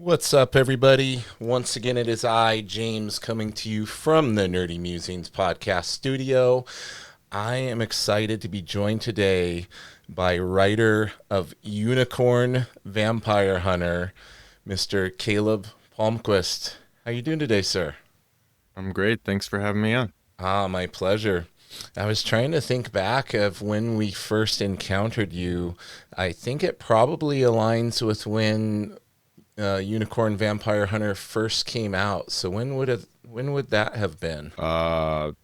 What's up, everybody? Once again, it is I, James, coming to you from the Nerdy Mewzings podcast studio. I am excited to be joined today by writer of Unicorn Vampire Hunter, Mr. Caleb Palmquist. How you doing today, sir? I'm great. Thanks for having me on. My pleasure. I was trying to think back of when we first encountered you. I think it probably aligns with when Unicorn Vampire Hunter first came out. So when would that have been? The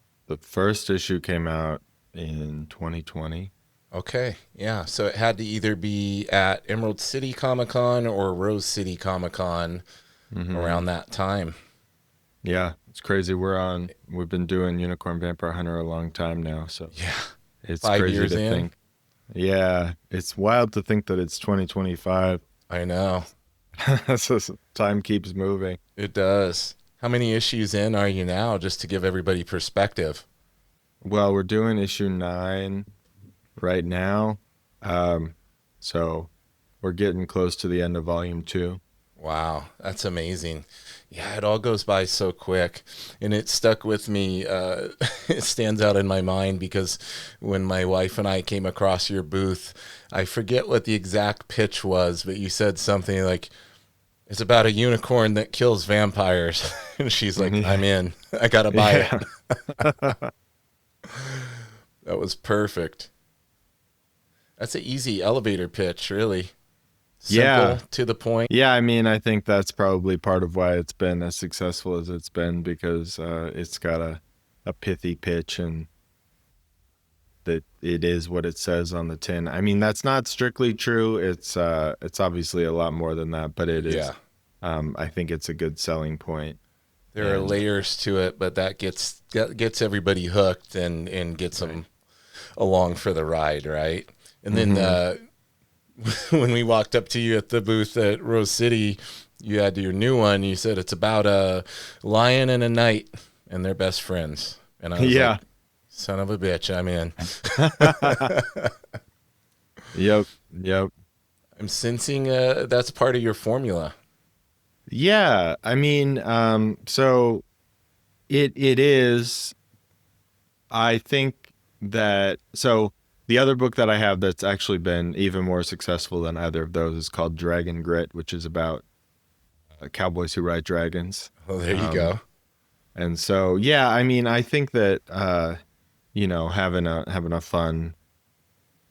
first issue came out in 2020. Okay, yeah. So it had to either be at Emerald City Comic Con or Rose City Comic Con around that time. Yeah, it's crazy. We've been doing Unicorn Vampire Hunter a long time now, so Yeah, it's five crazy years to in. think. Yeah, it's wild to think that it's 2025. I know So time keeps moving. it does. How many issues in are you now? Just to give everybody perspective. Well, we're doing issue 9 right now. So we're getting close to the end of volume 2. Wow, that's amazing. Yeah, it all goes by so quick. And it stuck with me. It stands out in my mind because when my wife and I came across your booth, I forget what the exact pitch was, but you said something like, it's about a unicorn that kills vampires. And she's like, I'm in. I got to buy Yeah. it. That was perfect. That's an easy elevator pitch, really. Simple, Yeah. to the point. Yeah, I mean, I think that's probably part of why it's been as successful as it's been because it's got a pithy pitch and that it is what it says on the tin. I mean, that's not strictly true. It's obviously a lot more than that, but it is. Yeah. I think it's a good selling point. There are And layers to it, but that gets everybody hooked and gets them along for the ride, right? And then Mhm. when we walked up to you at the booth at Rose City, you had your new one. You said it's about a lion and a knight and they're best friends. And I was like, Yeah. son of a bitch, I'm in. Yep. Yep. I'm sensing that's part of your formula. Yeah. I mean, so it is. I think that so the other book that I have that's actually been even more successful than either of those is called Dragon Grit, which is about cowboys who ride dragons. Oh, there you Um, go. and so, yeah, I mean, I think that having a fun,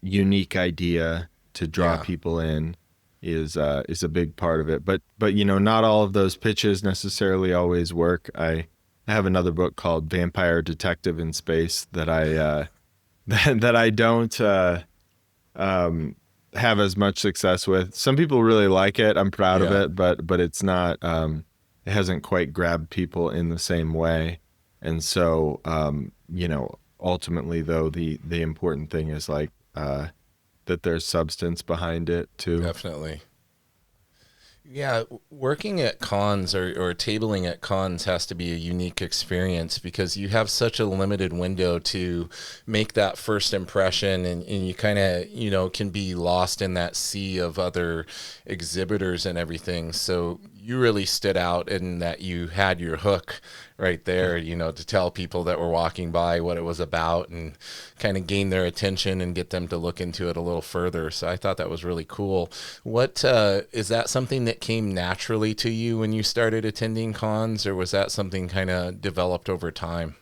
unique idea to draw Yeah. people in is a big part of it. But not all of those pitches necessarily always work. I have another book called Vampire Detective in Space that I that I don't have as much success with. Some people really like it. I'm proud of Yeah. it, but it's not. It hasn't quite grabbed people in the same way. And so, ultimately, though, the important thing is like that there's substance behind it too. Definitely. Yeah, working at cons or tabling at cons has to be a unique experience because you have such a limited window to make that first impression and you kind of, can be lost in that sea of other exhibitors and everything. So you really stood out in that you had your hook right there, to tell people that were walking by what it was about and kind of gain their attention and get them to look into it a little further. So I thought that was really cool. What is that something that came naturally to you when you started attending cons, or was that something kind of developed over time?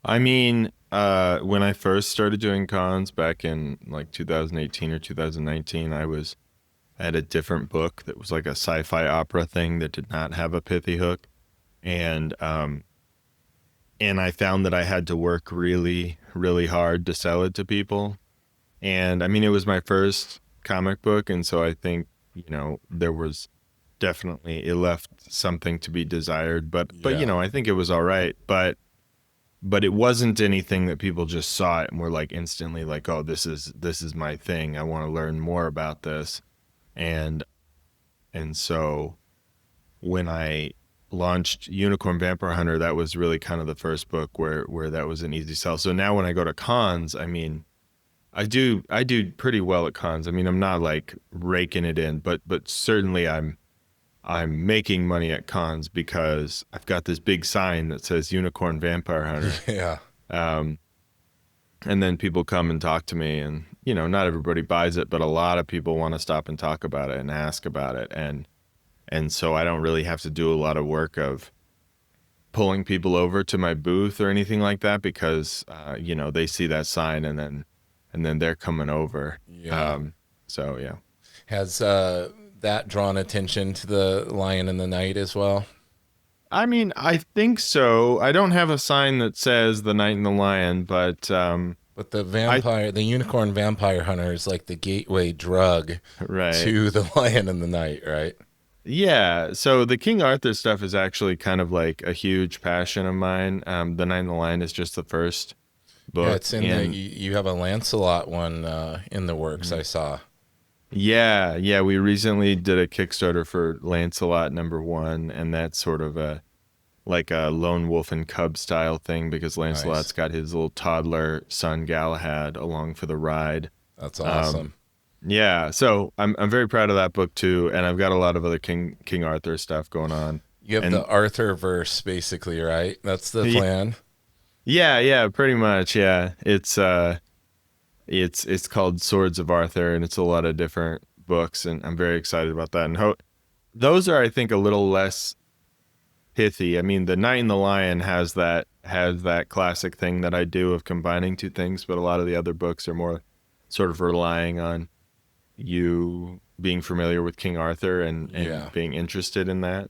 I mean, when I first started doing cons back in like 2018 or 2019, I had a different book that was like a sci-fi opera thing that did not have a pithy hook, and and I found that I had to work really, really hard to sell it to people. And I mean, it was my first comic book, and so I think there was definitely it left something to be desired. But Yeah. I think it was all right. But it wasn't anything that people just saw it and were like instantly like, oh, this is my thing. I want to learn more about this. And and so when I launched Unicorn Vampire Hunter, that was really kind of the first book where that was an easy sell. So now when I go to cons, I mean, I do pretty well at cons. I mean, I'm not like raking it in, but certainly I'm making money at cons because I've got this big sign that says Unicorn Vampire Hunter. Yeah. Um, and then people come and talk to me, and not everybody buys it, but a lot of people want to stop and talk about it and ask about it, and so I don't really have to do a lot of work of pulling people over to my booth or anything like that, because they see that sign and then they're coming over. Yeah. So yeah. Has that drawn attention to the Lion in the Night as well? I mean, I think so. I don't have a sign that says the Knight and the Lion, but But the Unicorn Vampire Hunter is like the gateway drug right. to the Lion in the Night, right? Yeah. So the King Arthur stuff is actually kind of like a huge passion of mine. The Knight and the Lion is just the first book. Yeah, it's you have a Lancelot one in the works, I saw. Yeah. We recently did a Kickstarter for Lancelot #1, and that's sort of like a lone wolf and cub style thing, because Lancelot's got his little toddler son Galahad along for the ride. That's awesome. Yeah, so I'm very proud of that book too, and I've got a lot of other King Arthur stuff going on. You have the Arthurverse, basically, right? That's the plan. Yeah, pretty much. Yeah, it's called Swords of Arthur, and it's a lot of different books, and I'm very excited about that. And those are, I think, a little less pithy. I mean, the Knight and the Lion has that classic thing that I do of combining two things, but a lot of the other books are more sort of relying on you being familiar with King Arthur and being interested in that.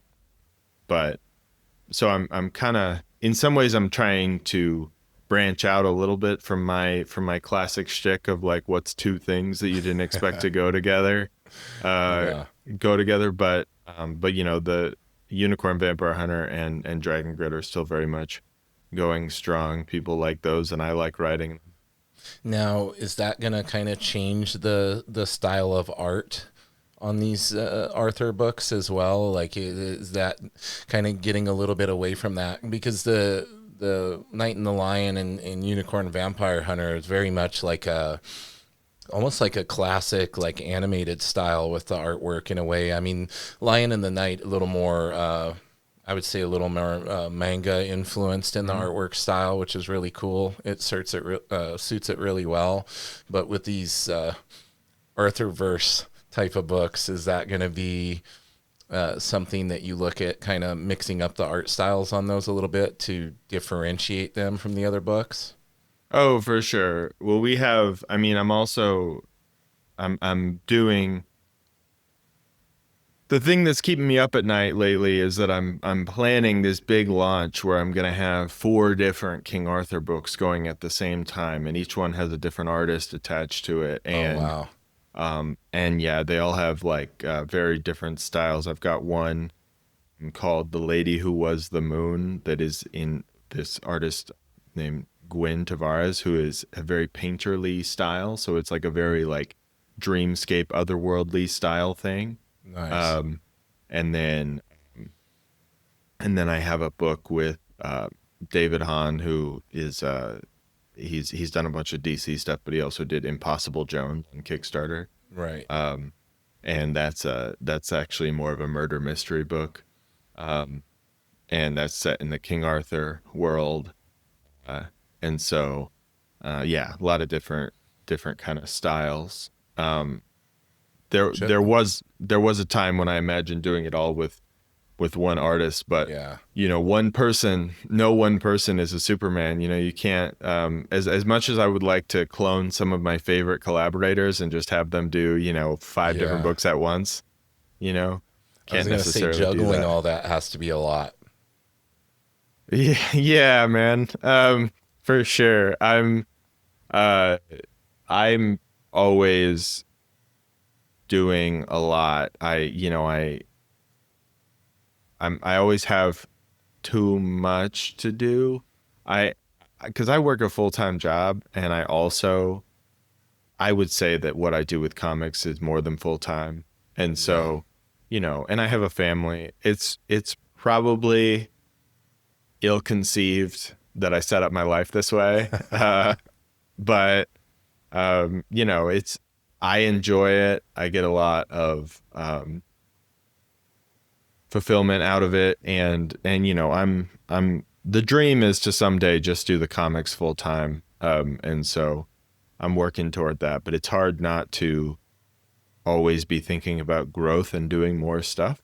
But so I'm kind of, in some ways, I'm trying to branch out a little bit from my classic shtick of like, what's two things that you didn't expect to go together. But the Unicorn Vampire Hunter and Dragon Grid are still very much going strong. People like those, and I like writing them. Now, is that going to kind of change the style of art on these Arthur books as well? Like, is that kind of getting a little bit away from that? Because the Knight and the Lion and Unicorn Vampire Hunter is very much like almost like a classic, like animated style with the artwork in a way. I mean, Lion and the Night, a little more, I would say a little more manga influenced in the artwork style, which is really cool. It suits it really well. But with these Arthurverse type of books, is that going to be something that you look at kind of mixing up the art styles on those a little bit to differentiate them from the other books? Oh, for sure. Well, I'm doing, the thing that's keeping me up at night lately is that I'm planning this big launch where I'm going to have 4 different King Arthur books going at the same time, and each one has a different artist attached to it. And, oh, wow. And yeah, they all have like very different styles. I've got one called The Lady Who Was the Moon that is in this artist named Gwen Tavares, who is a very painterly style. So it's like a very like dreamscape, otherworldly style thing. Nice. And then I have a book with David Hahn, who is he's done a bunch of DC stuff, but he also did Impossible Jones on Kickstarter. Right. And that's actually more of a murder mystery book. And that's set in the King Arthur world. And so, a lot of different kind of styles. There was a time when I imagined doing it all with one artist, but no one person is a Superman. You can't, as much as I would like to clone some of my favorite collaborators and just have them do 5 different books at once, can't necessarily say juggling do that. all that has to be a lot. Yeah, man. For sure. I'm always doing a lot. I always have too much to do. Because I work a full-time job, and I would say that what I do with comics is more than full-time. And so, and I have a family. It's probably ill-conceived that I set up my life this way. But I enjoy it. I get a lot of fulfillment out of it. And I'm the dream is to someday just do the comics full time. And so I'm working toward that, but it's hard not to always be thinking about growth and doing more stuff,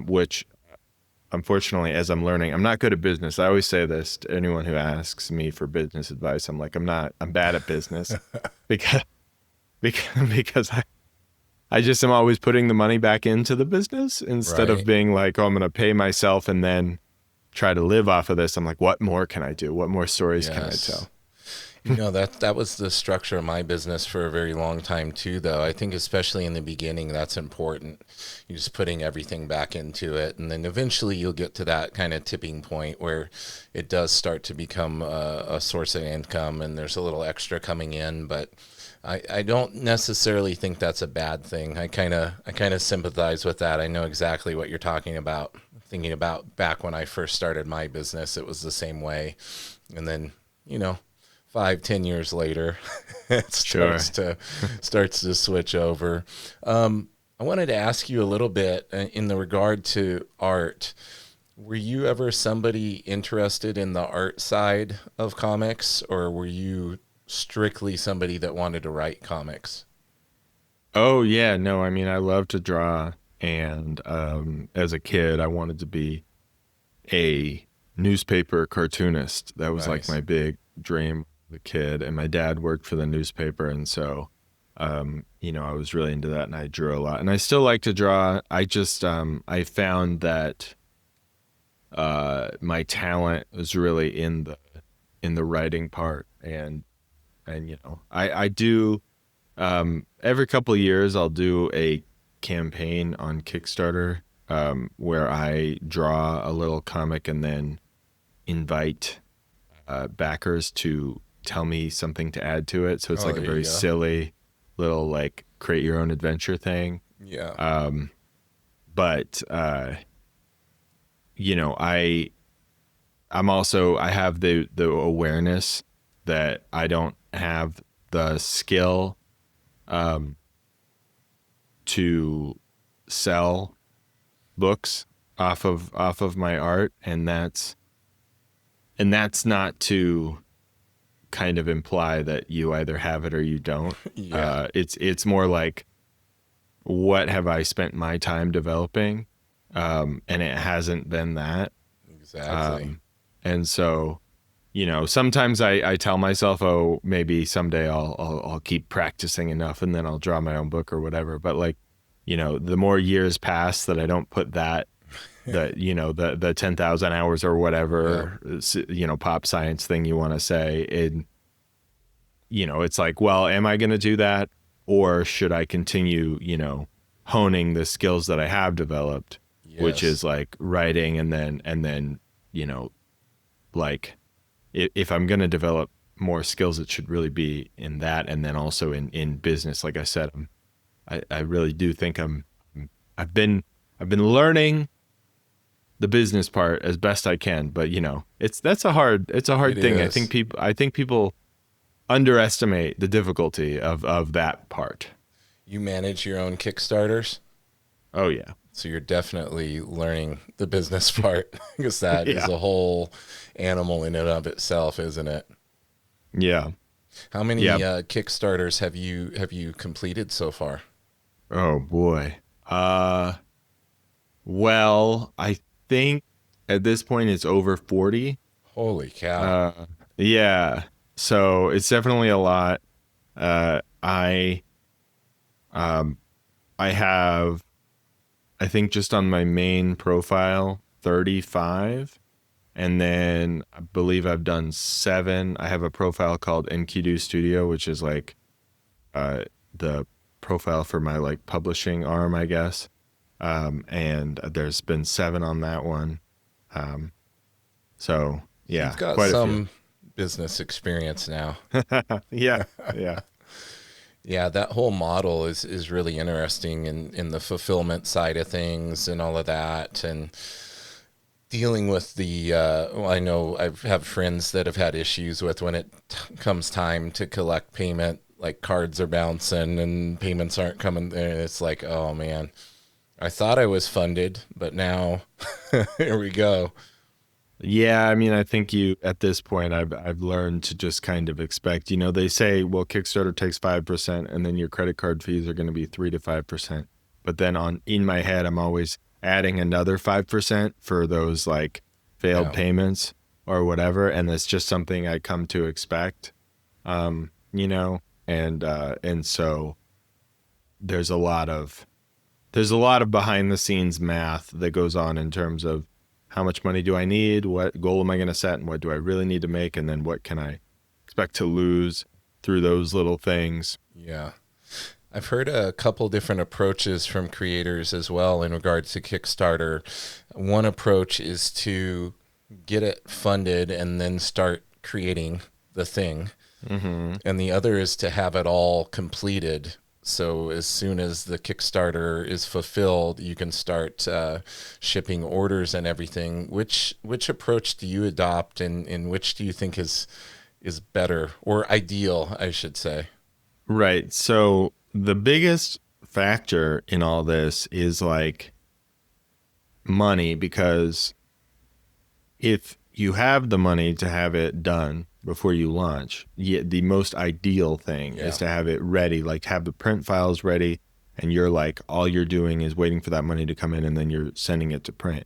which unfortunately, as I'm learning, I'm not good at business. I always say this to anyone who asks me for business advice. I'm like, I'm bad at business because I just am always putting the money back into the business instead of being like, oh, I'm going to pay myself and then try to live off of this. I'm like, what more can I do? What more stories can I tell? That was the structure of my business for a very long time too, though. I think especially in the beginning, that's important. You're just putting everything back into it. And then eventually you'll get to that kind of tipping point where it does start to become a source of income and there's a little extra coming in. But I don't necessarily think that's a bad thing. I kind of sympathize with that. I know exactly what you're talking about. Thinking about back when I first started my business, it was the same way. And then, 5-10 years later, it starts to switch over. I wanted to ask you a little bit in the regard to art. Were you ever somebody interested in the art side of comics, or were you strictly somebody that wanted to write comics? Oh yeah, no, I mean, I love to draw, and as a kid, I wanted to be a newspaper cartoonist. That was like my big dream as a kid, and my dad worked for the newspaper, and so I was really into that, and I drew a lot, and I still like to draw. I just I found that my talent was really in the writing part, and I do every couple of years I'll do a campaign on Kickstarter where I draw a little comic and then invite backers to tell me something to add to it. So it's like a very silly little like create your own adventure thing. Yeah. But I'm also, I have the awareness that I don't have the skill to sell books off of my art, and that's not to kind of imply that you either have it or you don't. It's more like, what have I spent my time developing? And it hasn't been that. Exactly. And so, sometimes I tell myself, oh, maybe someday I'll keep practicing enough and then I'll draw my own book or whatever. But like, the more years pass that I don't put that, the 10,000 hours or whatever, pop science thing you want to say, it's like, well, am I going to do that? Or should I continue, honing the skills that I have developed, which is like writing, and then, like if I'm going to develop more skills, it should really be in that. And then also in business, like I said, I really do think I've been learning the business part as best I can, but it's a hard thing. Is. I think people underestimate the difficulty of that part. You manage your own Kickstarters? Oh yeah. So you're definitely learning the business part, because that is a whole animal in and of itself, isn't it? Yeah. How many Kickstarters have you completed so far? Oh boy. Well, I think at this point it's over 40. Holy cow. Yeah. So it's definitely a lot. I have, I think, just on my main profile, 35. And then I believe I've done 7. I have a profile called Enkidu Studio, which is like the profile for my like publishing arm, I guess. And there's been 7 on that one. So yeah, you've got quite some business experience now. Yeah. Yeah, that whole model is really interesting in the fulfillment side of things and all of that, and dealing with the, I know I have friends that have had issues with when it comes time to collect payment, like cards are bouncing and payments aren't coming. And it's like, oh man, I thought I was funded, but now here we go. Yeah, I mean, I think you at this point, I've learned to just kind of expect. They say, well, Kickstarter takes 5%, and then your credit card fees are going to be 3 to 5%. But then in my head, I'm always adding another 5% for those like failed Yeah. payments or whatever, and it's just something I come to expect. Um, and so there's a lot of behind the scenes math that goes on in terms of how much money do I need, what goal am I going to set, and what do I really need to make, and then what can I expect to lose through those little things. Yeah. I've heard a couple different approaches from creators as well in regards to Kickstarter. One approach is to get it funded and then start creating the thing. Mm-hmm. And the other is to have it all completed. So as soon as the Kickstarter is fulfilled, you can start shipping orders and everything. Which approach do you adopt, and which do you think is better or ideal, I should say? Right. So the biggest factor in all this is like money, because if you have the money to have it done before you launch, the most ideal thing is to have it ready, like have the print files ready, and you're like, all you're doing is waiting for that money to come in and then you're sending it to print.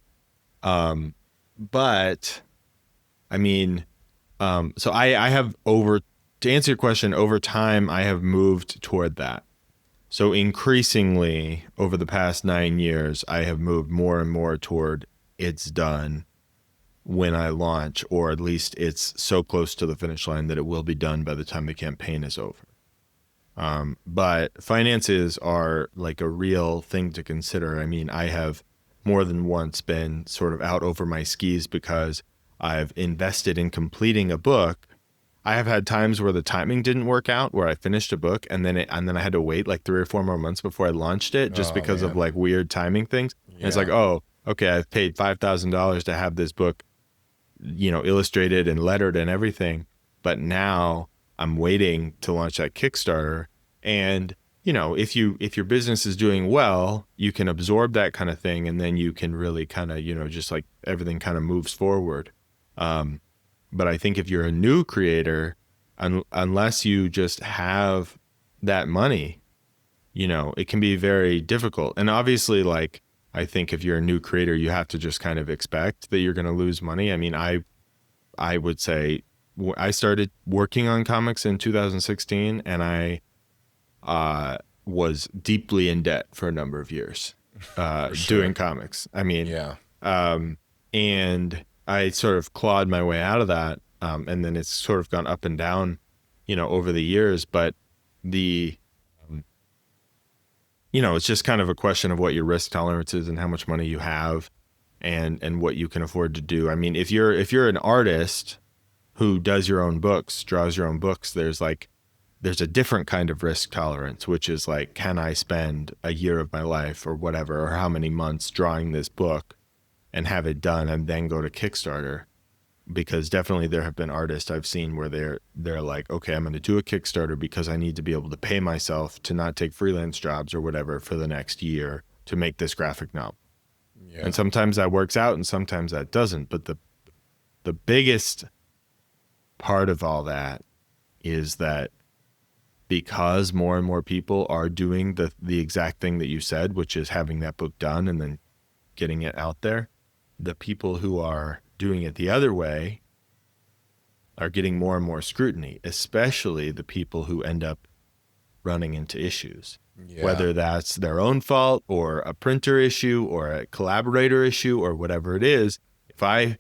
But I mean, so I have to answer your question, over time, I have moved toward that. So increasingly over the past 9 years, I have moved more and more toward it's done when I launch, or at least it's so close to the finish line that it will be done by the time the campaign is over. But finances are like a real thing to consider. I mean, I have more than once been sort of out over my skis because I've invested in completing a book. I have had times where the timing didn't work out, where I finished a book and then I had to wait like 3 or 4 more months before I launched it, just because of like weird timing things. Yeah. And it's like, oh, okay, I've paid $5,000 to have this book, illustrated and lettered and everything, but now I'm waiting to launch that Kickstarter. And if your business is doing well, you can absorb that kind of thing, and then you can really kind of just like everything kind of moves forward. But I think if you're a new creator, unless you just have that money, it can be very difficult. And obviously, like, I think if you're a new creator, you have to just kind of expect that you're going to lose money. I mean, I would say I started working on comics in 2016, and I was deeply in debt for a number of years doing comics. I mean, and I sort of clawed my way out of that, and then it's sort of gone up and down, over the years. But it's just kind of a question of what your risk tolerance is and how much money you have, and what you can afford to do. I mean, if you're an artist who does your own books, draws your own books, there's a different kind of risk tolerance, which is like, can I spend a year of my life or whatever, or how many months drawing this book and have it done and then go to Kickstarter? Because definitely there have been artists I've seen where they're like, okay, I'm going to do a Kickstarter because I need to be able to pay myself to not take freelance jobs or whatever for the next year to make this graphic novel. Yeah. And sometimes that works out and sometimes that doesn't. But the biggest part of all that is that because more and more people are doing the exact thing that you said, which is having that book done and then getting it out there, the people who are doing it the other way are getting more and more scrutiny, especially the people who end up running into issues, whether that's their own fault or a printer issue or a collaborator issue or whatever it is. If I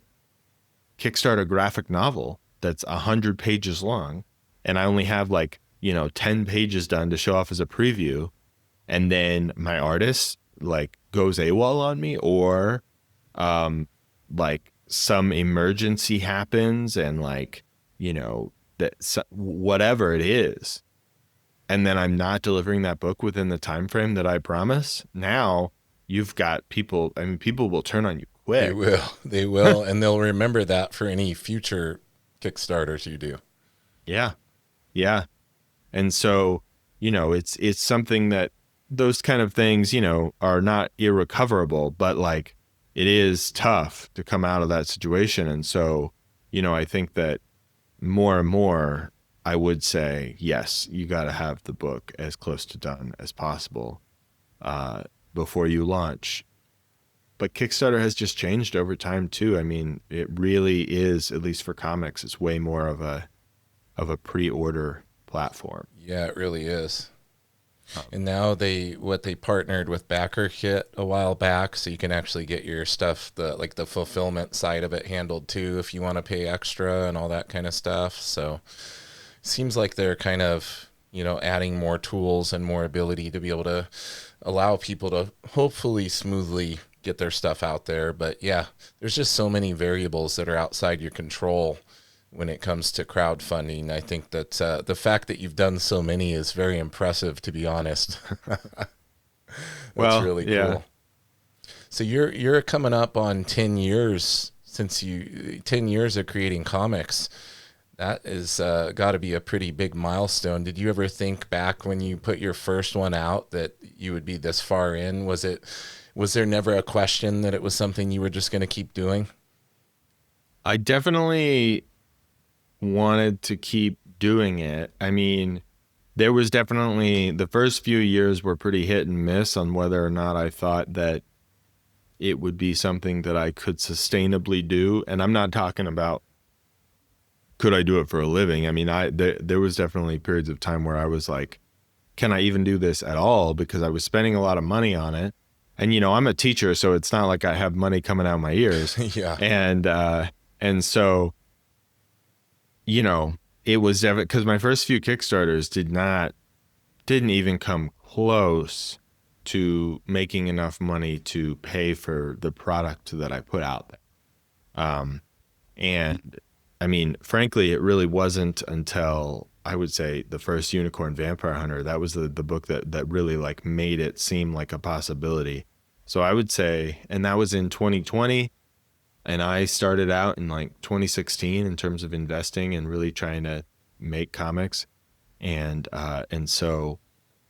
kickstart a graphic novel that's 100 pages long and I only have 10 pages done to show off as a preview, and then my artist goes AWOL on me, or some emergency happens and whatever it is, and then I'm not delivering that book within the time frame that I promise, now you've got people. I mean, people will turn on you quick. They will, and they'll remember that for any future Kickstarters you do. Yeah. And so, it's something that those kind of things, are not irrecoverable, but like it is tough to come out of that situation. And so, I think that more and more, I would say, yes, you got to have the book as close to done as possible before you launch. But Kickstarter has just changed over time too. I mean, it really is, at least for comics, it's way more of a pre-order platform. Yeah, it really is. And now they partnered with BackerKit a while back, so you can actually get your stuff, the fulfillment side of it handled too, if you want to pay extra and all that kind of stuff. So it seems like they're kind of, adding more tools and more ability to be able to allow people to hopefully smoothly get their stuff out there. But yeah, there's just so many variables that are outside your control when it comes to crowdfunding. I think that the fact that you've done so many is very impressive, to be honest. That's really cool. So you're coming up on 10 years 10 years of creating comics. That is got to be a pretty big milestone. Did you ever think back when you put your first one out that you would be this far in? Was there never a question that it was something you were just going to keep doing? I definitely wanted to keep doing it. I mean, there was definitely, the first few years were pretty hit and miss on whether or not I thought that it would be something that I could sustainably do. And I'm not talking about could I do it for a living. I mean, there was definitely periods of time where I was like, can I even do this at all? Because I was spending a lot of money on it. And, I'm a teacher, so it's not like I have money coming out of my ears. Yeah. And so, it was definitely, because my first few Kickstarters didn't even come close to making enough money to pay for the product that I put out there. And I mean, frankly, it really wasn't until I would say the first Unicorn Vampire Hunter, that was the book that really like made it seem like a possibility. So I would say, and that was in 2020. And I started out in like 2016 in terms of investing and really trying to make comics. And so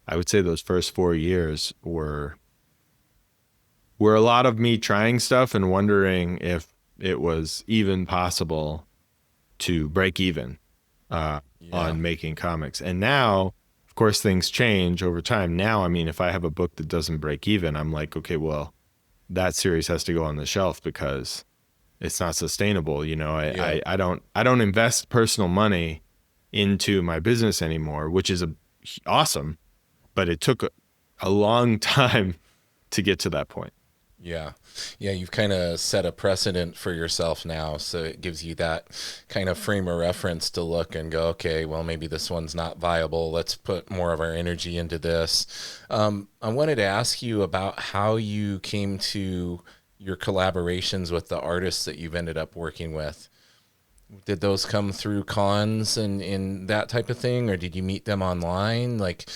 I would say those first 4 years were a lot of me trying stuff and wondering if it was even possible to break even on making comics. And now, of course, things change over time. Now, I mean, if I have a book that doesn't break even, I'm like, okay, well, that series has to go on the shelf because it's not sustainable. I don't invest personal money into my business anymore, which is awesome, but it took a long time to get to that point. Yeah. You've kind of set a precedent for yourself now. So it gives you that kind of frame of reference to look and go, okay, well, maybe this one's not viable. Let's put more of our energy into this. I wanted to ask you about how you came to your collaborations with the artists that you've ended up working with. Did those come through cons and that type of thing, or did you meet them online? Like,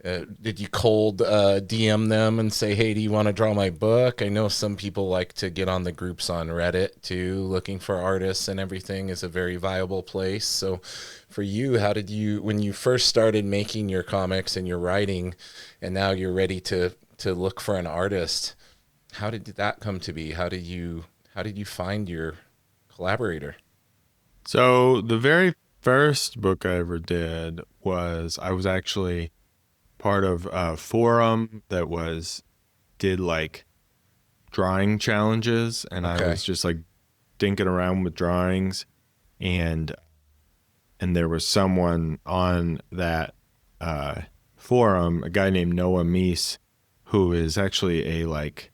did you cold DM them and say, hey, do you want to draw my book? I know some people like to get on the groups on Reddit too. Looking for artists and everything is a very viable place. So for you, how did you, when you first started making your comics and your writing, and now you're ready to look for an artist, how did that come to be? How did you find your collaborator? So the very first book I ever did was, I was actually part of a forum that did like drawing challenges, and I was just like dinking around with drawings, and there was someone on that forum, a guy named Noah Meese, who is actually a like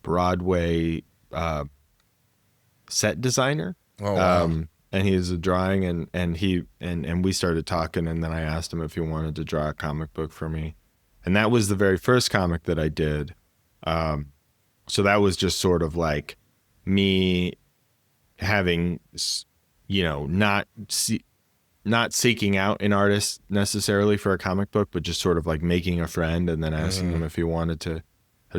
Broadway set designer. Oh, wow. And he is a drawing, and we started talking, and then I asked him if he wanted to draw a comic book for me. And that was the very first comic that I did. So that was just sort of like me having, not seeking out an artist necessarily for a comic book, but just sort of like making a friend and then asking him if he wanted to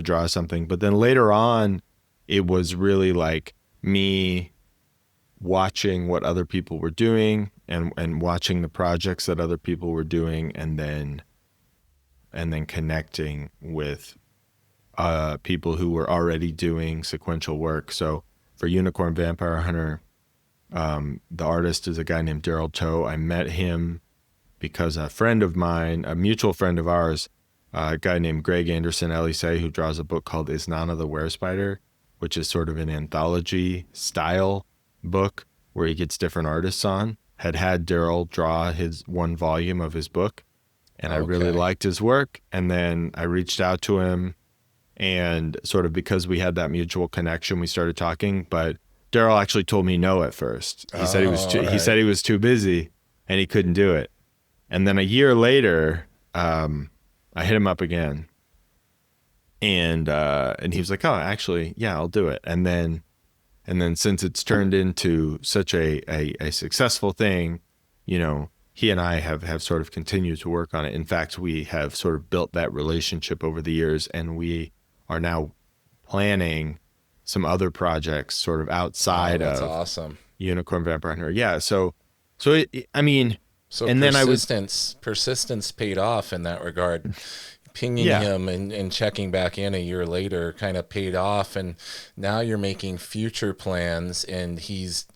draw something. But then later on, it was really like me watching what other people were doing and watching the projects that other people were doing, and then and then connecting with people who were already doing sequential work. So for Unicorn Vampire Hunter, the artist is a guy named Daryl Toe. I met him because a friend of mine, a mutual friend of ours, a guy named Greg Anderson Elise, who draws a book called Is Nana the Werespider, which is sort of an anthology style book where he gets different artists on, had Daryl draw his one volume of his book. And I really liked his work. And then I reached out to him, and sort of because we had that mutual connection, we started talking. But Daryl actually told me no at first. He said he was too busy and he couldn't do it. And then a year later, I hit him up again, and he was like, "Oh, actually, yeah, I'll do it." And then since it's turned into such a successful thing, you know, he and I have sort of continued to work on it. In fact, we have sort of built that relationship over the years, and we are now planning some other projects sort of outside that's of awesome. Unicorn Vampire Hunter. Yeah. So I mean, So and persistence paid off in that regard. Pinging him and checking back in a year later kind of paid off, and now you're making future plans, and he's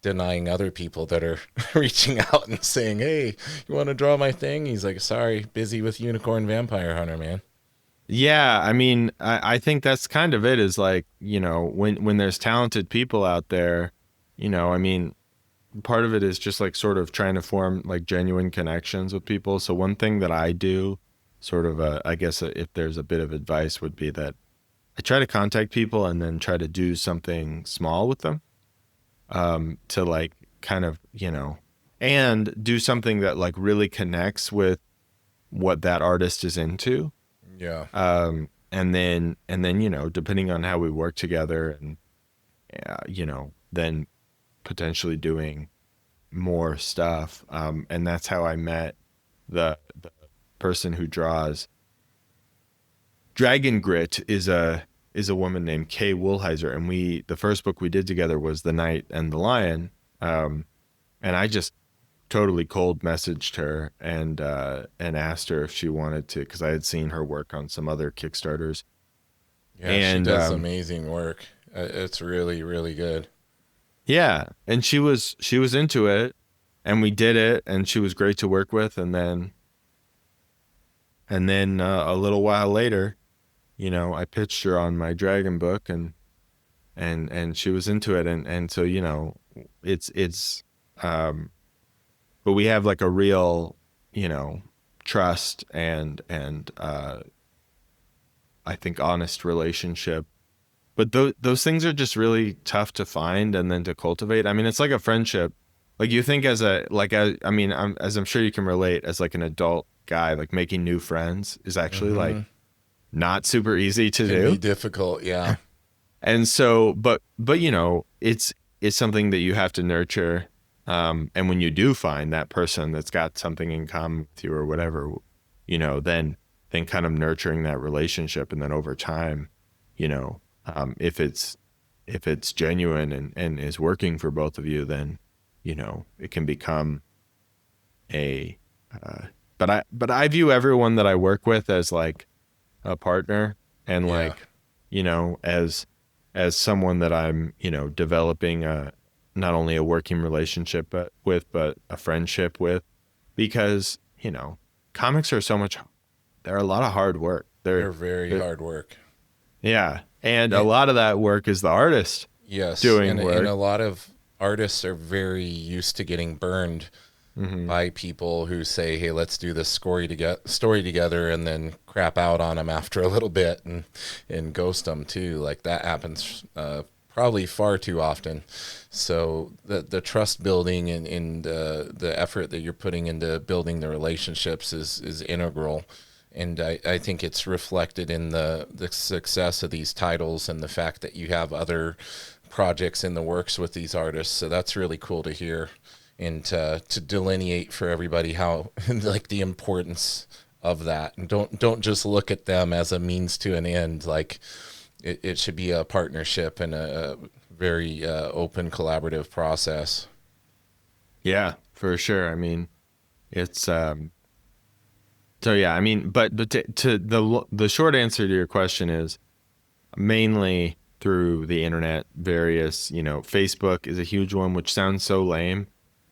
denying other people that are reaching out and saying, "Hey, you want to draw my thing?" He's like, "Sorry, busy with Unicorn Vampire Hunter, man." Yeah, I mean, I think that's kind of it, is like, you know, when there's talented people out there, you know, I mean, part of it is just like sort of trying to form like genuine connections with people. So one thing that I do, sort of, I guess if there's a bit of advice, would be that I try to contact people and then try to do something small with them, to like kind of, you know, and do something that like really connects with what that artist is into. Yeah. And then, you know, depending on how we work together, and, you know, then potentially doing more stuff. And that's how I met the person who draws Dragon Grit is a woman named Kay Woolheiser. And the first book we did together was The Knight and the Lion. And I just totally cold messaged her and asked her if she wanted to, because I had seen her work on some other Kickstarters. Yeah, and she does amazing work. It's really, really good. Yeah, and she was into it, and we did it, and she was great to work with. And then a little while later, you know, I pitched her on my dragon book, and she was into it, and so, you know, it's but we have like a real, you know, trust and I think honest relationship. But those things are just really tough to find and then to cultivate. I mean, it's like a friendship. Like you think as I'm sure you can relate, as like an adult guy, like making new friends is actually like not super easy to do. Be difficult, yeah. And so, but you know, it's something that you have to nurture. And when you do find that person that's got something in common with you or whatever, you know, then kind of nurturing that relationship, and then over time, you know, if it's genuine and is working for both of you, then, you know, it can become but I view everyone that I work with as like a partner, and like, you know, as someone that I'm, you know, developing not only a working relationship but a friendship with, because, you know, comics are they're a lot of hard work. They're very hard work. Yeah. And a lot of that work is the artist doing work. And a lot of artists are very used to getting burned by people who say, "Hey, let's do this story together," and then crap out on them after a little bit and ghost them too. Like that happens probably far too often. So the trust building and the effort that you're putting into building the relationships is integral. And I think it's reflected in the success of these titles and the fact that you have other projects in the works with these artists. So that's really cool to hear, and to delineate for everybody how like the importance of that. And don't just look at them as a means to an end. Like it should be a partnership and a very open, collaborative process. Yeah, for sure. I mean, it's So yeah, I mean, but to the short answer to your question is mainly through the internet, various, Facebook is a huge one, which sounds so lame,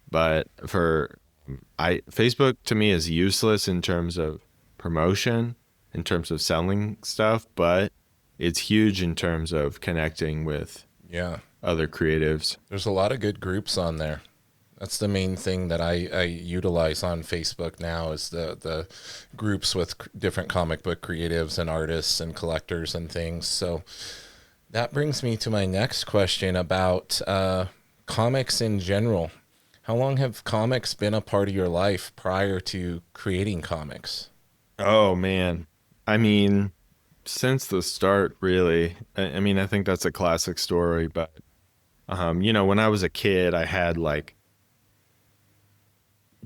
but Facebook to me is useless in terms of promotion, in terms of selling stuff, but it's huge in terms of connecting with Yeah. other creatives. There's a lot of good groups on there. That's the main thing that I utilize on Facebook now is the groups with different comic book creatives and artists and collectors and things. So that brings me to my next question about comics in general. How long have comics been a part of your life prior to creating comics? Oh man. I mean, since the start, really. I mean, I think that's a classic story, but when I was a kid, I had like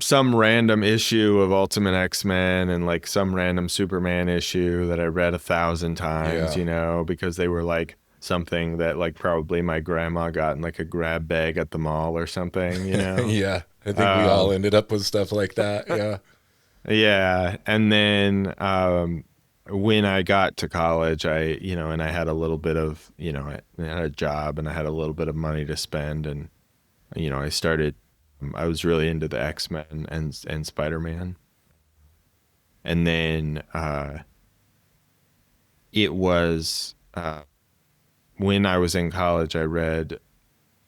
some random issue of Ultimate X-Men and like some random Superman issue that I read 1,000 times, Yeah. because they were like something that like probably my grandma got in like a grab bag at the mall or something. Yeah. I think we all Um, ended up with stuff like that. Yeah. yeah. And then when I got to college, and I had a little bit of, I had a job and I had a little bit of money to spend. And, I was really into the X-Men and Spider-Man. And then it was when I was in college, I read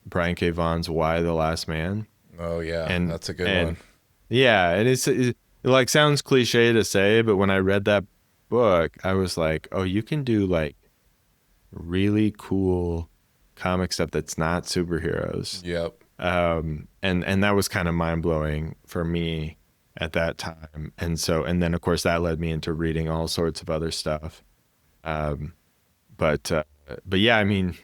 Brian K. Vaughan's Why the Last Man. Oh yeah. And, That's a good and one. yeah, and it like sounds cliche to say, but when I read that book, I was like, oh, you can do like really cool comic stuff that's not superheroes. Yep. And that was kind of mind blowing for me at that time. And then of course that led me into reading all sorts of other stuff. Um, but yeah, I mean,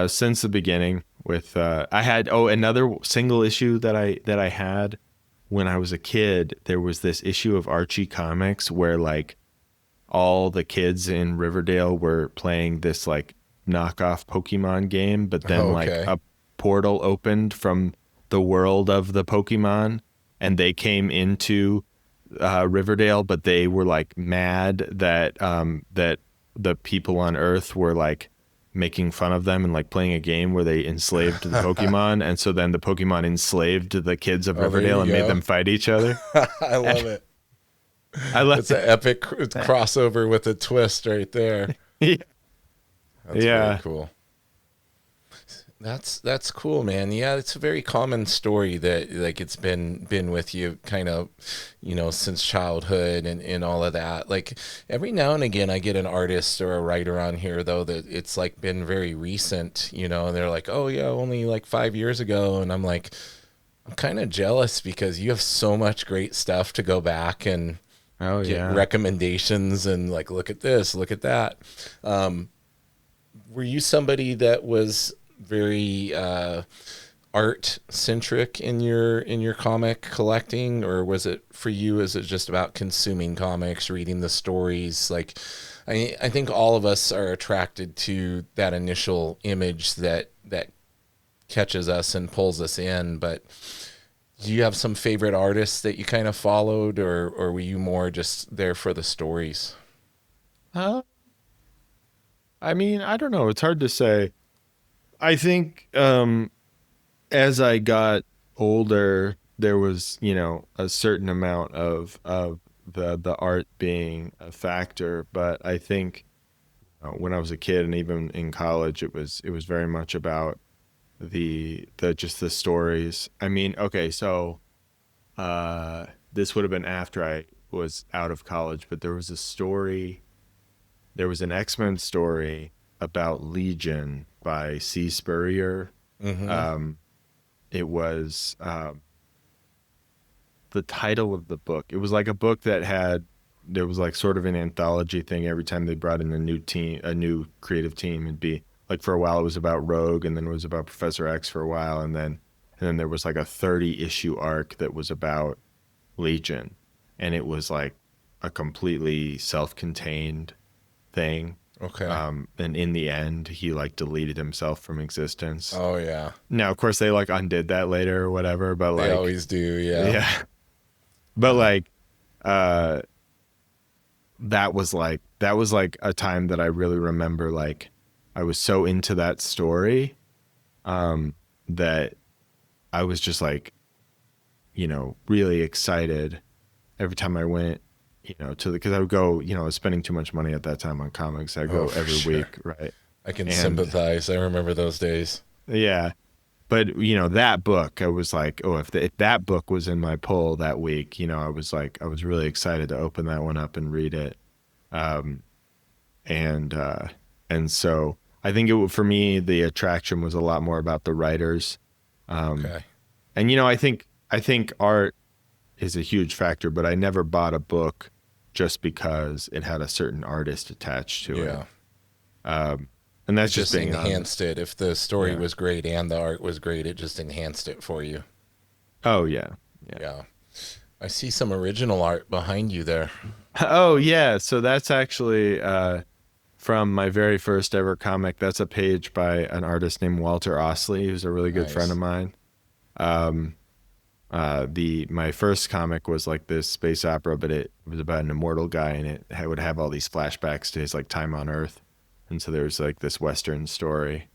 since the beginning with, I had, another single issue that I had when I was a kid, there was this issue of Archie Comics where like all the kids in Riverdale were playing this like knockoff Pokemon game, but then like Okay. a portal opened from the world of the Pokemon and they came into Riverdale, but they were like mad that the people on Earth were like making fun of them and like playing a game where they enslaved the Pokemon, and so then the Pokemon enslaved the kids of Oh, there Riverdale you and made go. them fight each other. I love it. I love It's an epic crossover with a twist right there. it. That's very Yeah. cool. That's cool, man. Yeah, it's a very common story that like it's been with you kind of, since childhood and all of that. Like every now and again I get an artist or a writer on here though that it's like been very recent, and they're like, "Oh yeah, only like 5 years ago." And I'm like, I'm kind of jealous because you have so much great stuff to go back and Oh get yeah. recommendations and like look at this, look at that. Were you somebody that was very art centric in your comic collecting, or was it for you? Is it just about consuming comics, reading the stories? Like, I think all of us are attracted to that initial image that catches us and pulls us in. But do you have some favorite artists that you kind of followed, or were you more just there for the stories? Huh? I mean, I don't know. It's hard to say. I think as I got older, there was, a certain amount of the art being a factor. But I think when I was a kid and even in college, it was very much about the just the stories. I mean, okay, so this would have been after I was out of college, but there was an X-Men story about Legion by C. Spurrier. Mm-hmm. Um, it was the title of the book. It was like a book there was like sort of an anthology thing every time they brought in a new team, a new creative team. It'd be like for a while it was about Rogue, and then it was about Professor X for a while, and then there was like a 30 issue arc that was about Legion, and it was like a completely self-contained thing. Okay. And in the end, he like deleted himself from existence. Oh yeah, Now, of course, they like undid that later or whatever, but they like, always do. Yeah. yeah, but like, uh, that was like a time that I really remember. Like, I was so into that story, that I was just like, really excited every time I went, because I would go, I was spending too much money at that time on comics. I'd go for every sure. week, right? I can And sympathize. I remember those days. yeah, but that book, I was like, oh, if that book was in my pull that week, I was like, I was really excited to open that one up and read it. Um, and so I think for me, the attraction was a lot more about the writers. Okay. And I think art is a huge factor, but I never bought a book just because it had a certain artist attached to it. Yeah. And that's It just just being honest. enhanced it. If the story Yeah. was great and the art was great, it just enhanced it for you. Oh yeah. Yeah. Yeah. I see some original art behind you there. Oh yeah. So that's actually from my very first ever comic. That's a page by an artist named Walter Osley, who's a really good friend Nice. of mine. My first comic was like this space opera, but it was about an immortal guy, and would have all these flashbacks to his like time on Earth, and so there's like this Western story.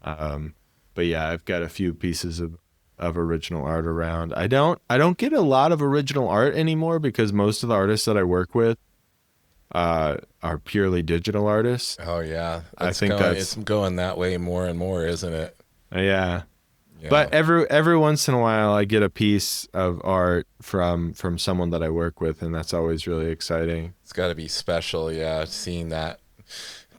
But yeah, I've got a few pieces of original art around. I don't get a lot of original art anymore because most of the artists that I work with are purely digital artists. Oh yeah. I think It's going that way more and more, isn't it? yeah. Yeah. But every once in a while, I get a piece of art from someone that I work with, and that's always really exciting. It's got to be special, yeah, seeing that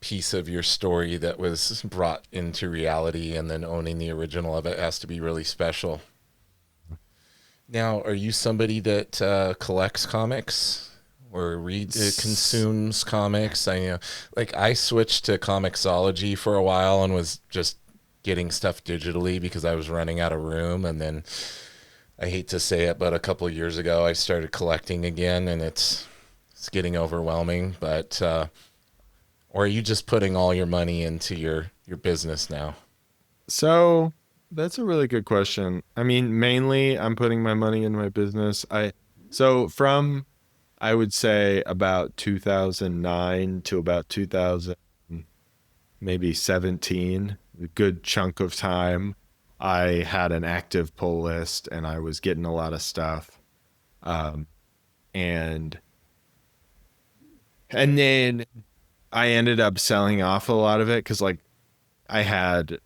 piece of your story that was brought into reality and then owning the original of it has to be really special. Now, are you somebody that collects comics or consumes comics? I know, like I switched to Comixology for a while and was just getting stuff digitally because I was running out of room, and then I hate to say it, but a couple of years ago I started collecting again, and it's getting overwhelming. But or are you just putting all your money into your business now? So that's a really good question. I mean, mainly I'm putting my money in my business. From I would say about 2009 to about 2000 maybe 17, a good chunk of time, I had an active pull list and I was getting a lot of stuff. And then I ended up selling off a lot of it because like I had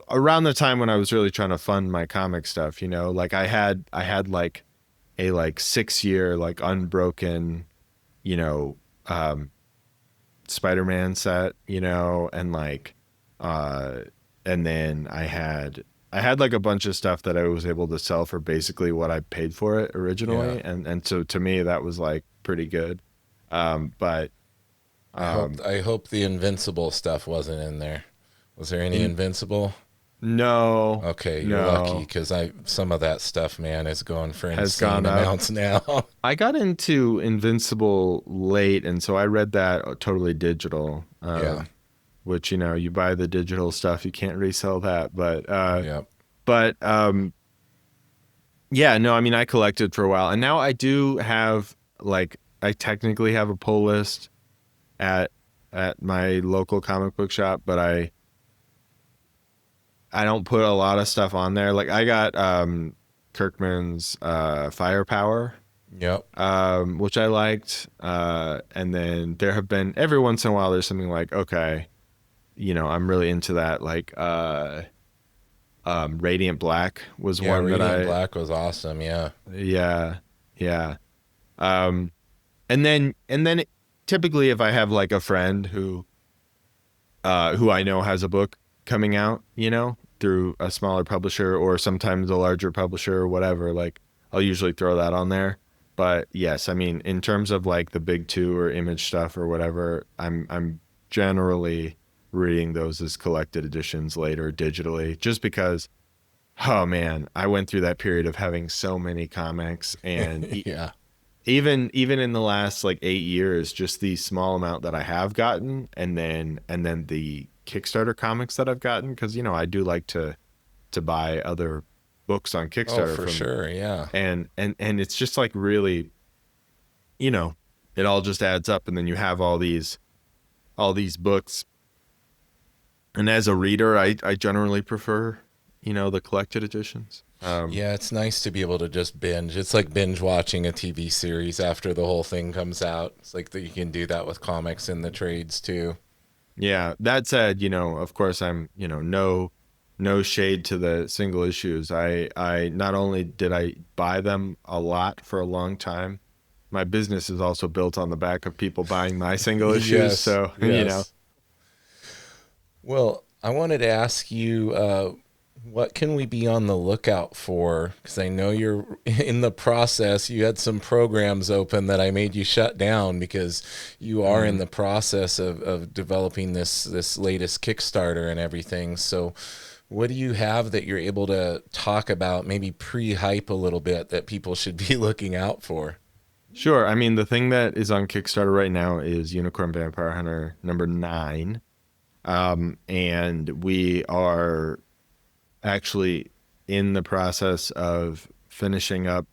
around the time when I was really trying to fund my comic stuff, like I had like a like 6 year like unbroken, you know, Spider-Man set, and like and then I had like a bunch of stuff that I was able to sell for basically what I paid for it originally, Yeah. and so to me that was like pretty good. But I hope the Invincible stuff wasn't in there. Was there any in, Invincible? no, Okay, you're lucky no, because some of that stuff, man, is going for has insane gone up. amounts now. I got into Invincible late, and so I read that totally digital. Yeah. Which you buy the digital stuff, you can't resell that. But Yeah. but yeah, no, I mean I collected for a while, and now I do have like I technically have a pull list at my local comic book shop, but I don't put a lot of stuff on there. Like I got Kirkman's Firepower, Yep. which I liked, and then there have been every once in a while there's something like, okay, I'm really into that. Like Radiant Black was Yeah, one that Radiant Black was awesome. Yeah. yeah, yeah. And then typically if I have like a friend who I know has a book coming out, through a smaller publisher or sometimes a larger publisher or whatever, like I'll usually throw that on there. But yes, I mean, in terms of like the big two or Image stuff or whatever, I'm generally reading those as collected editions later digitally, just because, oh man, I went through that period of having so many comics, and Yeah. even in the last like 8 years, just the small amount that I have gotten, and then the Kickstarter comics that I've gotten, because I do like to buy other books on Oh, Kickstarter for from, sure. Yeah. and it's just like really you know, it all just adds up, and then you have all these books. And as a reader, I generally prefer, the collected editions. Yeah, it's nice to be able to just binge. It's like binge watching a TV series after the whole thing comes out. It's like that you can do that with comics in the trades too. Yeah, that said, of course I'm, no shade to the single issues. I not only did I buy them a lot for a long time, my business is also built on the back of people buying my single issues. Yes, So, yes. Well, I wanted to ask you, what can we be on the lookout for? Because I know you're in the process. You had some programs open that I made you shut down because you are in the process of developing this latest Kickstarter and everything. So what do you have that you're able to talk about, maybe pre-hype a little bit, that people should be looking out for? Sure. I mean, the thing that is on Kickstarter right now is Unicorn Vampire Hunter number 9. And we are actually in the process of finishing up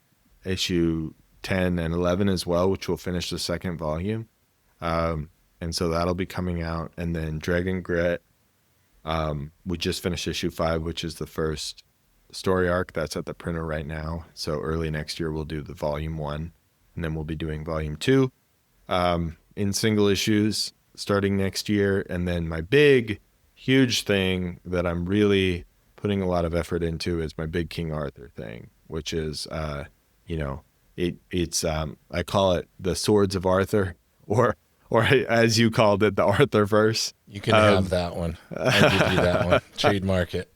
issue 10 and 11 as well, which will finish the second volume. And so that'll be coming out. And then Dragon Grit, we just finished issue 5, which is the first story arc that's at the printer right now. So early next year, we'll do the volume 1, and then we'll be doing volume 2 in single issues starting next year. And then my big, huge thing that I'm really putting a lot of effort into is my big King Arthur thing, which is, it's I call it the Swords of Arthur, or as you called it, the Arthurverse. You can have that one. I'll give you that one. Trademark it.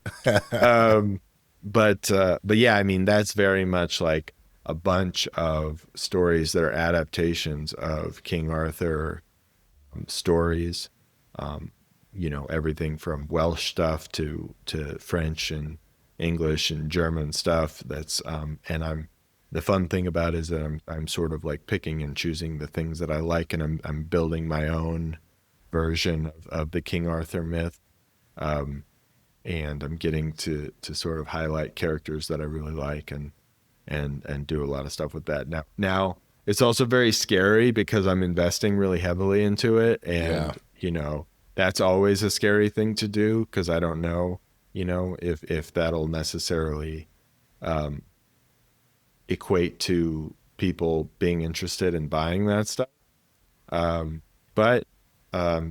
But yeah, I mean, that's very much like a bunch of stories that are adaptations of King Arthur stories, everything from Welsh stuff to French and English and German stuff. That's and the fun thing about it is that I'm sort of like picking and choosing the things that I like, and I'm building my own version of the King Arthur myth, and I'm getting to sort of highlight characters that I really like and do a lot of stuff with that. Now it's also very scary because I'm investing really heavily into it, and that's always a scary thing to do because I don't know, if that'll necessarily equate to people being interested in buying that stuff. But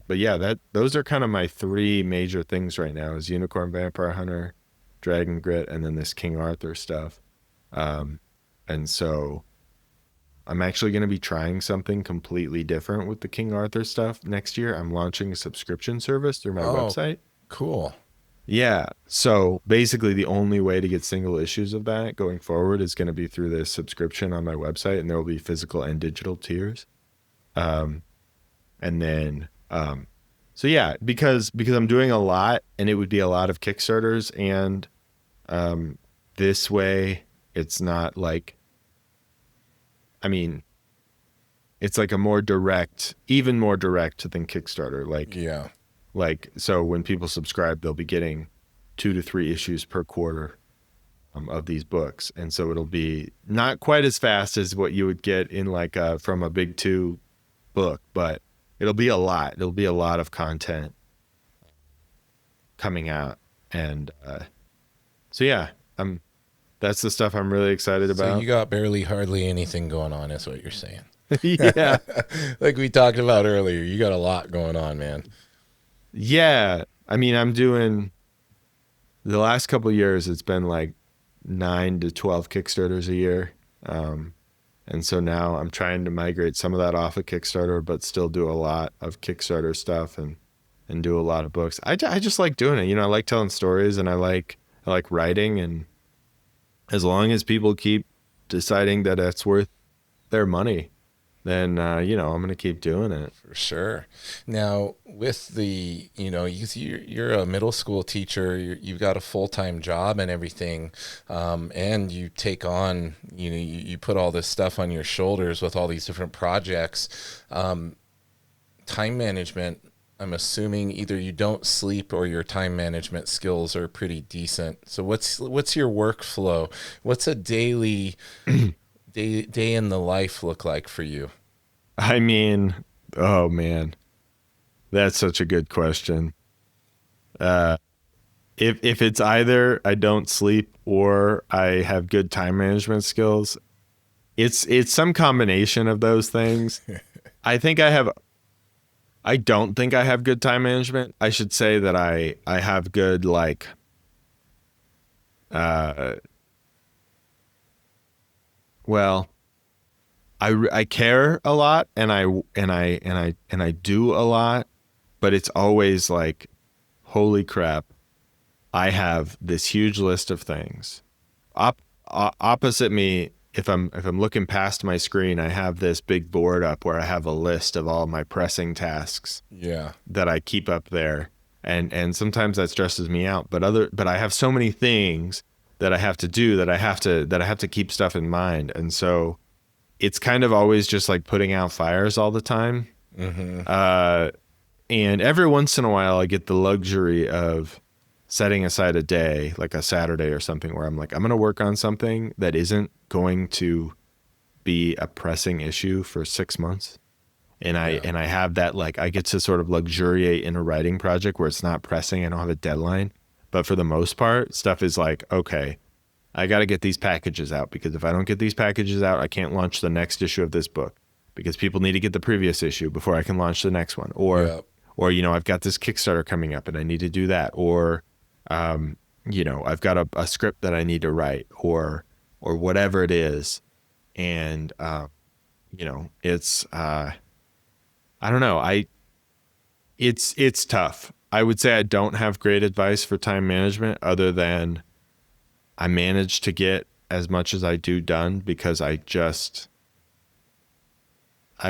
yeah, those are kind of my 3 major things right now: is Unicorn Vampire Hunter, Dragon Grit, and then this King Arthur stuff. And so I'm actually going to be trying something completely different with the King Arthur stuff next year. I'm launching a subscription service through my website. Cool. Yeah. So basically the only way to get single issues of that going forward is going to be through this subscription on my website, and there will be physical and digital tiers. And then, so yeah, because I'm doing a lot, and it would be a lot of Kickstarters, and this way it's not like, I mean, it's like a more direct, even more direct than Kickstarter. So when people subscribe, they'll be getting 2 to 3 issues per quarter of these books. And so it'll be not quite as fast as what you would get in like from a big 2 book, but it'll be a lot. It'll be a lot of content coming out. And so yeah, that's the stuff I'm really excited about. So you got hardly anything going on, is what you're saying. Yeah. Like we talked about earlier, you got a lot going on, man. Yeah. I mean, I'm doing, the last couple of years, it's been like 9 to 12 Kickstarters a year. And so now I'm trying to migrate some of that off of Kickstarter, but still do a lot of Kickstarter stuff and do a lot of books. I just like doing it. I like telling stories, and I like writing, and as long as people keep deciding that it's worth their money, then, I'm going to keep doing it. For sure. Now, with the, you're a middle school teacher, you've got a full-time job and everything, and you take on, you put all this stuff on your shoulders with all these different projects. Time management, I'm assuming either you don't sleep or your time management skills are pretty decent. So what's your workflow? What's a daily day in the life look like for you? I mean, oh man, that's such a good question. Uh, if it's either I don't sleep or I have good time management skills, it's some combination of those things. I think I have. I don't think I have good time management. I should say that I have good like uh well, I care a lot and I do a lot, but it's always like holy crap, I have this huge list of things. Opposite me, if I'm looking past my screen, I have this big board up where I have a list of all my pressing tasks Yeah. that I keep up there. And sometimes that stresses me out, but I have so many things that I have to do that I have to keep stuff in mind. And so it's kind of always just like putting out fires all the time. Mm-hmm. And every once in a while I get the luxury of setting aside a day, like a Saturday or something, where I'm like, I'm going to work on something that isn't going to be a pressing issue for 6 months. And I have that, like, I get to sort of luxuriate in a writing project where it's not pressing. I don't have a deadline. But for the most part, stuff is like, okay, I got to get these packages out, because if I don't get these packages out, I can't launch the next issue of this book, because people need to get the previous issue before I can launch the next one. Or, I've got this Kickstarter coming up and I need to do that. Or, I've got a script that I need to write, or whatever it is. And, it's, I don't know. It's tough. I would say I don't have great advice for time management, other than I manage to get as much as I do done because I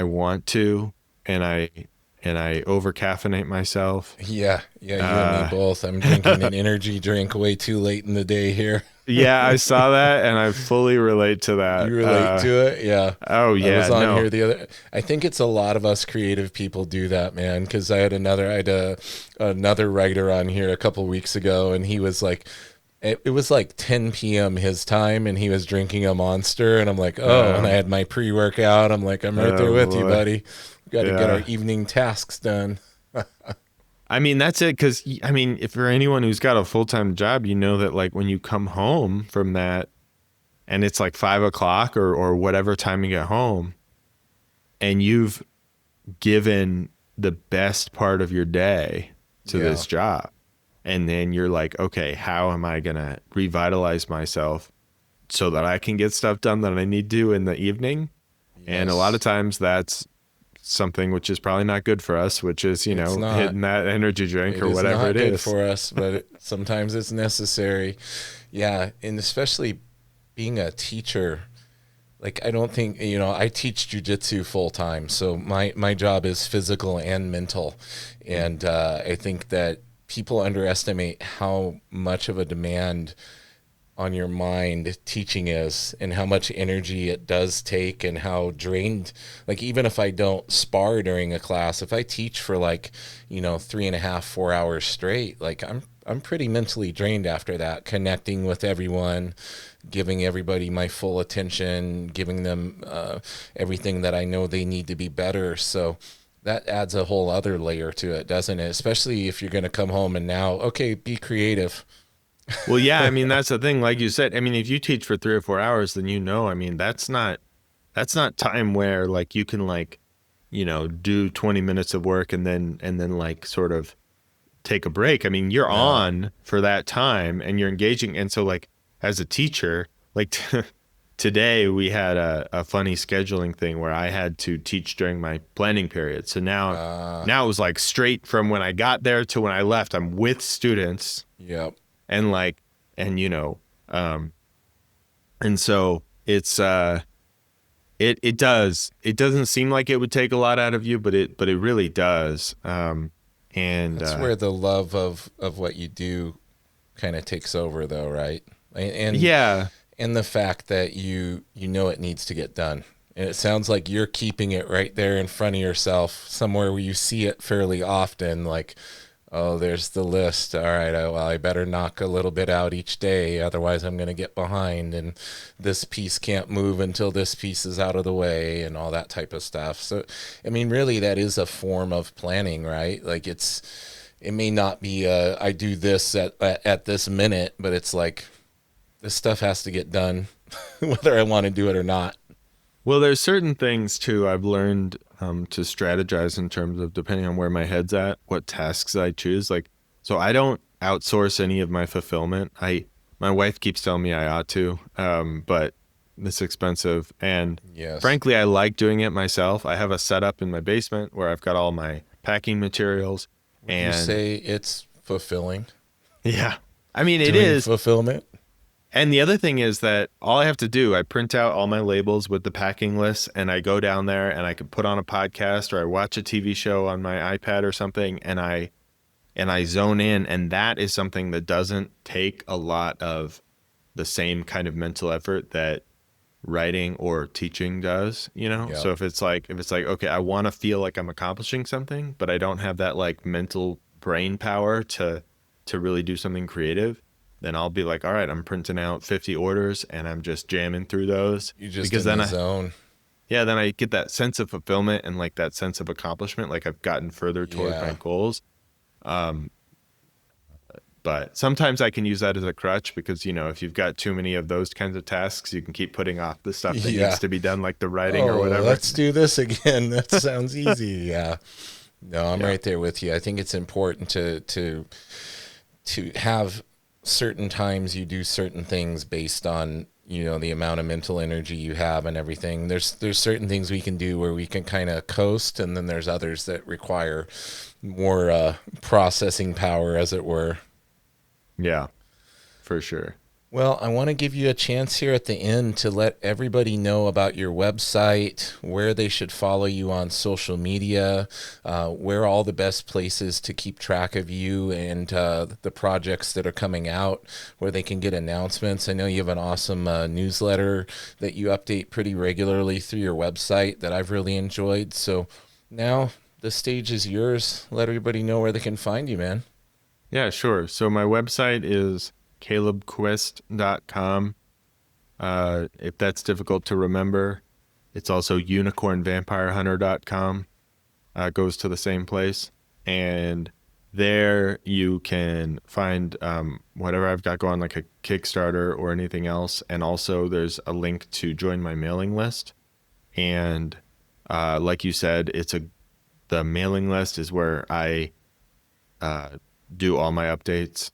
want to, and I over caffeinate myself. Yeah, you and me both. I'm drinking an energy drink way too late in the day here. Yeah, I saw that, and I fully relate to that. You relate to it? Yeah. Oh yeah, I was on here the other. I think it's a lot of us creative people do that, man. Because I had another writer on here a couple weeks ago, and he was like, it was like 10 p.m. his time, and he was drinking a Monster, and I'm like, and I had my pre-workout. I'm like, I'm right there with you, buddy. We got to get our evening tasks done. I mean, that's it. Because, I mean, if for anyone who's got a full-time job, you know that, like, when you come home from that and it's like 5 o'clock or whatever time you get home, and you've given the best part of your day to this job, and then you're like, okay, how am I going to revitalize myself so that I can get stuff done that I need to in the evening? Yes. And a lot of times that's something which is probably not good for us, which is, hitting that energy drink or whatever it is. It's not good for us, but sometimes it's necessary. Yeah, and especially being a teacher, like, I don't think, I teach jujitsu full time, so my job is physical and mental, and I think that people underestimate how much of a demand on your mind teaching is, and how much energy it does take, and how drained, like, even if I don't spar during a class, if I teach for 3.5, 4 hours straight, like, I'm pretty mentally drained after that, connecting with everyone, giving everybody my full attention, giving them everything that I know they need to be better. So that adds a whole other layer to it, doesn't it? Especially if you're going to come home and now, okay, be creative. Well, yeah, I mean, that's the thing. Like you said, I mean, if you teach for 3 or 4 hours, then I mean, that's not time where, like, you can, like, do 20 minutes of work and then like sort of take a break. I mean, you're on for that time and you're engaging. And so, like, as a teacher, like today we had a funny scheduling thing where I had to teach during my planning period. So now it was like straight from when I got there to when I left, I'm with students. Yep. And like, and so it's, it doesn't seem like it would take a lot out of you, but it really does. And that's where the love of what you do kind of takes over, though, right? And and the fact that you know it needs to get done. And it sounds like you're keeping it right there in front of yourself, somewhere where you see it fairly often, like, Oh, there's the list. All right. Well, I better knock a little bit out each day. Otherwise, I'm going to get behind. And this piece can't move until this piece is out of the way and all that type of stuff. So, I mean, really, that is a form of planning, right? Like it may not be, I do this at this minute, but it's like this stuff has to get done whether I want to do it or not. Well, there's certain things too I've learned to strategize in terms of depending on where my head's at, what tasks I choose. Like, so I don't outsource any of my fulfillment. My wife keeps telling me I ought to, but it's expensive. And Yes. frankly, I like doing it myself. I have a setup in my basement where I've got all my packing materials. Would you say it's fulfilling? Yeah, I mean, it Doing is. fulfillment. And the other thing is that all I have to do, I print out all my labels with the packing list and I go down there and I can put on a podcast or I watch a TV show on my iPad or something and I zone in, and that is something that doesn't take a lot of the same kind of mental effort that writing or teaching does, you know? Yeah. So if it's like okay, I want to feel like I'm accomplishing something, but I don't have that like mental brain power to really do something creative, then I'll be like, all right, I'm printing out 50 orders and I'm just jamming through those. You're just because in then the zone. yeah, then I get that sense of fulfillment and like that sense of accomplishment, like I've gotten further toward Yeah. my goals. But sometimes I can use that as a crutch because, you know, if you've got too many of those kinds of tasks, you can keep putting off the stuff that Yeah. needs to be done, like the writing or whatever. Let's do this again. That sounds easy. Yeah. No, I'm Yeah. right there with you. I think it's important to have certain times you do certain things based on, you know, the amount of mental energy you have and everything. There's certain things we can do where we can kind of coast, and then there's others that require more processing power, as it were. Yeah, for sure. Well, I want to give you a chance here at the end to let everybody know about your website, where they should follow you on social media, where are all the best places to keep track of you and the projects that are coming out, where they can get announcements. I know you have an awesome newsletter that you update pretty regularly through your website that I've really enjoyed. So now the stage is yours. Let everybody know where they can find you, man. Yeah, sure. So my website is calebquist.com. If that's difficult to remember, it's also unicornvampirehunter.com. Goes to the same place. And there you can find whatever I've got going, like a Kickstarter or anything else. And also there's a link to join my mailing list. And like you said, the mailing list is where I do all my updates.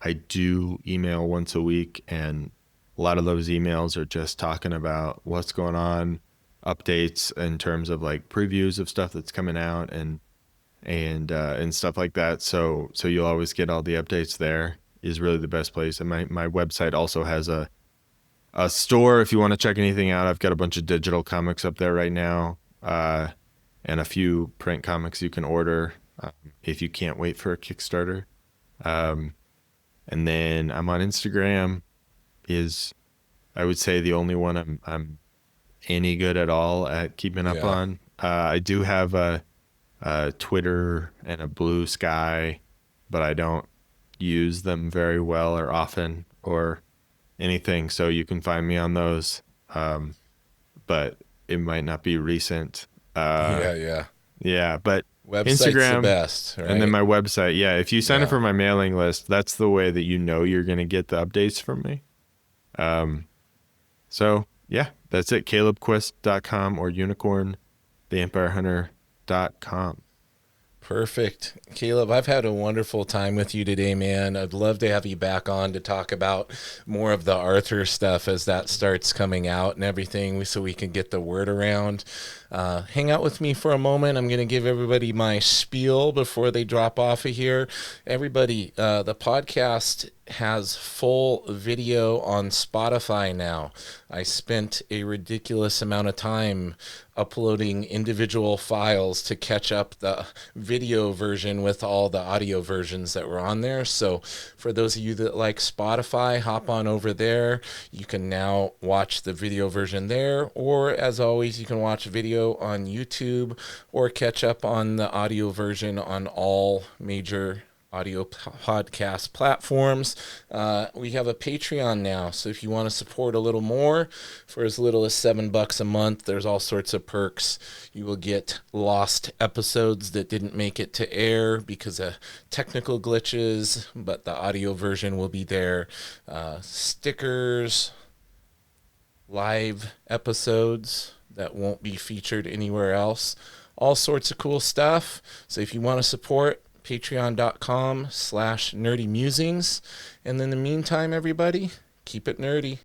I do email once a week, and a lot of those emails are just talking about what's going on, updates in terms of like previews of stuff that's coming out and stuff like that. So you'll always get all the updates there. Is really the best place. And my website also has a store if you want to check anything out. I've got a bunch of digital comics up there right now, and a few print comics you can order if you can't wait for a Kickstarter. And then I'm on Instagram, is I would say the only one I'm any good at all at keeping up on. I do have a Twitter and a Blue Sky, but I don't use them very well or often or anything. So you can find me on those, but it might not be recent. Yeah, but Website's Instagram, the best, right? and then my website. Yeah, if you sign up Yeah. for my mailing list, that's the way that you know you're going to get the updates from me. So yeah, that's it. calebquist.com or unicornvampirehunter.com. Perfect. Caleb, I've had a wonderful time with you today, man. I'd love to have you back on to talk about more of the Arthur stuff as that starts coming out and everything, so we can get the word around. Hang out with me for a moment. I'm going to give everybody my spiel before they drop off of here. Everybody, the podcast has full video on Spotify now. I spent a ridiculous amount of time uploading individual files to catch up the video version with all the audio versions that were on there. So for those of you that like Spotify, hop on over there. You can now watch the video version there, or as always, you can watch video on YouTube or catch up on the audio version on all major audio podcast platforms. We have a Patreon now, so if you want to support a little more for as little as $7 a month, there's all sorts of perks. You will get lost episodes that didn't make it to air because of technical glitches, but the audio version will be there. Stickers, live episodes that won't be featured anywhere else, all sorts of cool stuff. So if you want to support, patreon.com/nerdy musings. And in the meantime, everybody, keep it nerdy.